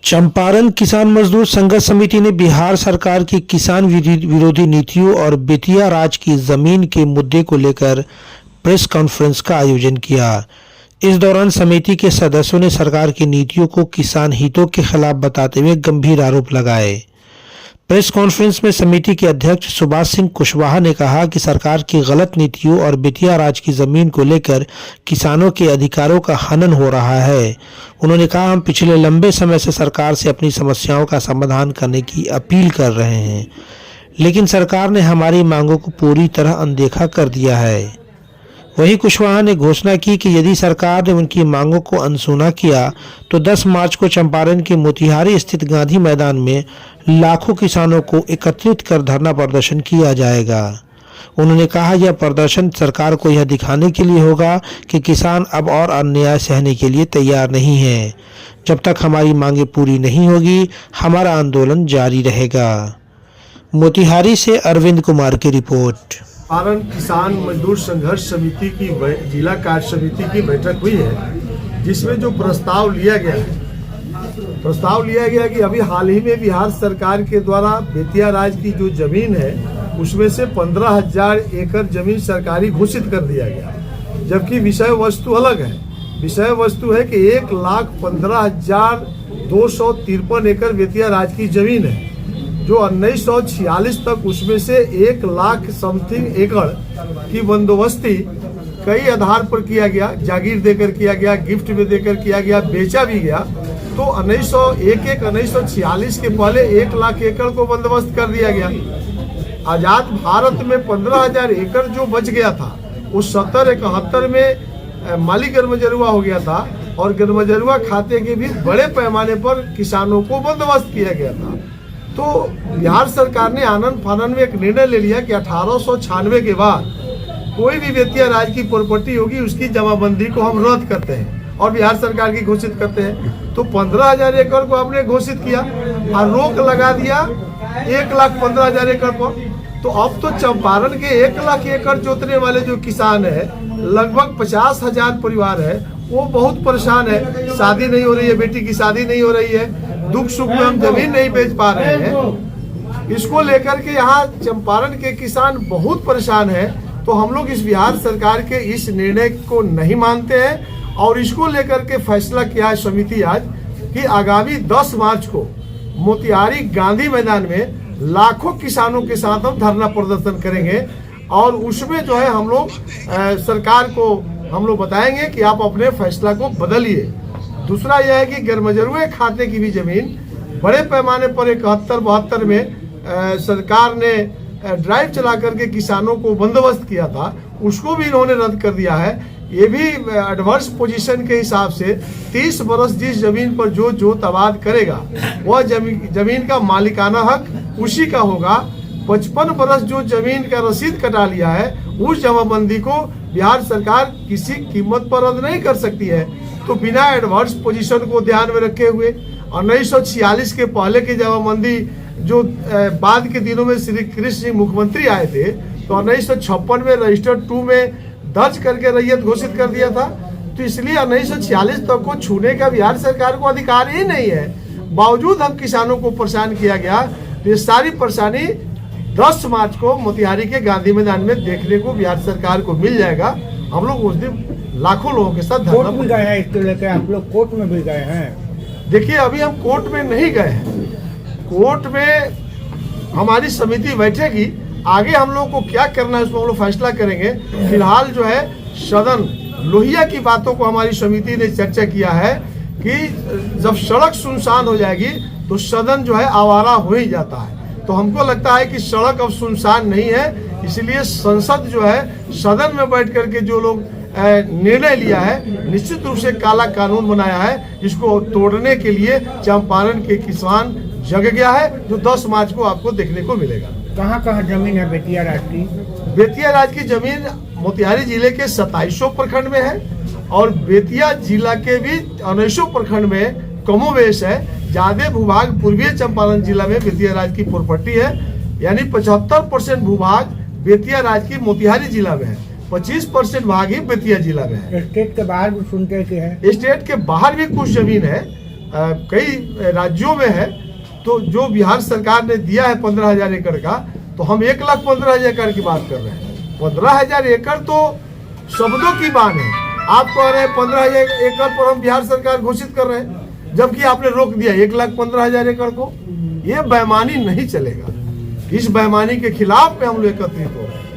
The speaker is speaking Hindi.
चंपारण किसान मजदूर संघर्ष समिति ने बिहार सरकार की किसान विरोधी नीतियों और बेतिया राज की जमीन के मुद्दे को लेकर प्रेस कॉन्फ्रेंस का आयोजन किया। इस दौरान समिति के सदस्यों ने सरकार की नीतियों को किसान हितों के खिलाफ बताते हुए गंभीर आरोप लगाए। प्रेस कॉन्फ्रेंस में समिति के अध्यक्ष सुभाष सिंह कुशवाहा ने कहा कि सरकार की गलत नीतियों और बेतिया राज की जमीन को लेकर किसानों के अधिकारों का हनन हो रहा है। उन्होंने कहा, हम पिछले लंबे समय से सरकार से अपनी समस्याओं का समाधान करने की अपील कर रहे हैं, लेकिन सरकार ने हमारी मांगों को पूरी तरह अनदेखा कर दिया है। वहीं कुशवाहा ने घोषणा की कि यदि सरकार ने उनकी मांगों को अनसुना किया तो 10 मार्च को चंपारण के मोतिहारी स्थित गांधी मैदान में लाखों किसानों को एकत्रित कर धरना प्रदर्शन किया जाएगा। उन्होंने कहा, यह प्रदर्शन सरकार को यह दिखाने के लिए होगा कि किसान अब और अन्याय सहने के लिए तैयार नहीं है। जब तक हमारी मांगें पूरी नहीं होगी, हमारा आंदोलन जारी रहेगा। मोतिहारी से अरविंद कुमार की रिपोर्ट। चंपारण किसान मजदूर संघर्ष समिति की जिला कार्य समिति की बैठक हुई है, जिसमें जो प्रस्ताव लिया गया कि अभी हाल ही में बिहार सरकार के द्वारा बेतिया राज की जो जमीन है उसमें से 15,000 एकड़ जमीन सरकारी घोषित कर दिया गया, जबकि विषय वस्तु अलग है। विषय वस्तु है कि 1,15,253 एकड़ बेतिया राज की जमीन है, जो 1946 तक उसमें से 1 लाख समथिंग एकड़ की बंदोबस्ती कई आधार पर किया गया, जागीर देकर किया गया, गिफ्ट में देकर किया गया, बेचा भी गया। तो 1946 के पहले 1 लाख एकड़ को बंदोबस्त कर दिया गया। आजाद भारत में 15,000 एकड़ जो बच गया था, उस 70-71 में माली गर्मजरुआ हो गया था और गर्मजरुआ खाते के भी बड़े पैमाने पर किसानों को बंदोबस्त किया गया था। तो बिहार सरकार ने आनन फानन में एक निर्णय ले लिया कि 1896 के बाद कोई भी बेतिया राज की प्रॉपर्टी होगी उसकी जमाबंदी को हम रद्द करते हैं और बिहार सरकार की घोषित करते हैं। तो 15,000 एकड़ को हमने घोषित किया और रोक लगा दिया 1,15,000 एकड़ पर। तो अब तो चंपारण के 1 लाख एकड़ जोतने वाले जो किसान है, लगभग 50,000 परिवार है, वो बहुत परेशान है। शादी नहीं हो रही है, बेटी की शादी नहीं हो रही है, दुख सुख में हम जमीन नहीं बेच पा रहे हैं। इसको लेकर के यहाँ चंपारण के किसान बहुत परेशान है। तो हम लोग इस बिहार सरकार के इस निर्णय को नहीं मानते हैं और इसको लेकर के फैसला किया है समिति आज कि आगामी 10 मार्च को मोतिहारी गांधी मैदान में लाखों किसानों के साथ हम धरना प्रदर्शन करेंगे और उसमें जो है हम लोग सरकार को हम लोग बताएंगे कि आप अपने फैसला को बदलिए। दूसरा यह है कि गर्मजरुए खाते की भी जमीन बड़े पैमाने पर 71-72 में सरकार ने ड्राइव चला करके किसानों को बंदोबस्त किया था, उसको भी इन्होंने रद्द कर दिया है। ये भी एडवर्स पोजीशन के हिसाब से 30 बरस जिस जमीन पर जो जोत आबाद करेगा वह जमीन का मालिकाना हक उसी का होगा। 55 बरस जो जमीन का रसीद कटा लिया है उस जमाबंदी को बिहार सरकार किसी कीमत पर रद्द नहीं कर सकती है। तो बिना एडवर्स पोजीशन को ध्यान में रखे हुए 1946 के पहले की जमाबंदी जो बाद के दिनों में श्री कृष्ण सिंह मुख्यमंत्री आए थे, तो 1956 में रजिस्टर 2 में दर्ज करके रैयत घोषित कर दिया था। तो इसलिए 1946 तक को छूने का बिहार सरकार को अधिकार ही नहीं है। बावजूद हम किसानों को परेशान किया गया। तो ये सारी परेशानी 10 मार्च को मोतिहारी के गांधी मैदान में देखने को बिहार सरकार को मिल जाएगा। हम लोग उस दिन लाखों लोगों के साथ कोर्ट में गए हैं, इसको लेकर आप लोग कोर्ट में भी गए हैं? देखिए, अभी हम कोर्ट में नहीं गए हैं। कोर्ट में हमारी समिति बैठेगी, आगे हम लोग को क्या करना है उसमें हम लोग फैसला करेंगे। फिलहाल जो है सदन लोहिया की बातों को हमारी समिति ने चर्चा किया है कि जब सड़क सुनसान हो जाएगी तो सदन जो है आवारा हो ही जाता है। तो हमको लगता है कि सड़क अब सुनसान नहीं है, इसलिए संसद जो है सदन में बैठ करके जो लोग निर्णय लिया है, निश्चित रूप से काला कानून बनाया है, इसको तोड़ने के लिए चंपारण के किसान जग गया है, जो 10 मार्च को आपको देखने को मिलेगा। कहाँ जमीन है बेतिया राज की? बेतिया राज की जमीन मोतिहारी जिले के 2700 प्रखंड में है और बेतिया जिला के भी 1900 प्रखंड में कमोवेश है। ज्यादा भूभाग पूर्वी चंपारण जिला में बेतिया राज की प्रॉपर्टी है, यानी 75% भूभाग बेतिया राज की मोतिहारी जिला में है, 25% भाग ही बेतिया जिला में है। स्टेट के बाहर भी सुनते हैं? स्टेट के बाहर भी कुछ जमीन है, कई राज्यों में है। तो जो बिहार सरकार ने दिया है 15,000 एकड़ का, तो हम 1,15,000 एकड़ की बात कर रहे हैं। 15,000 एकड़ तो शब्दों की बात है। आप कह रहे हैं 15,000 एकड़ पर हम बिहार सरकार घोषित कर रहे हैं, जबकि आपने रोक दिया 1,15,000 एकड़ को। ये बेईमानी नहीं चलेगा। इस बेईमानी के खिलाफ में हम लोग एकत्रित हो रहे हैं।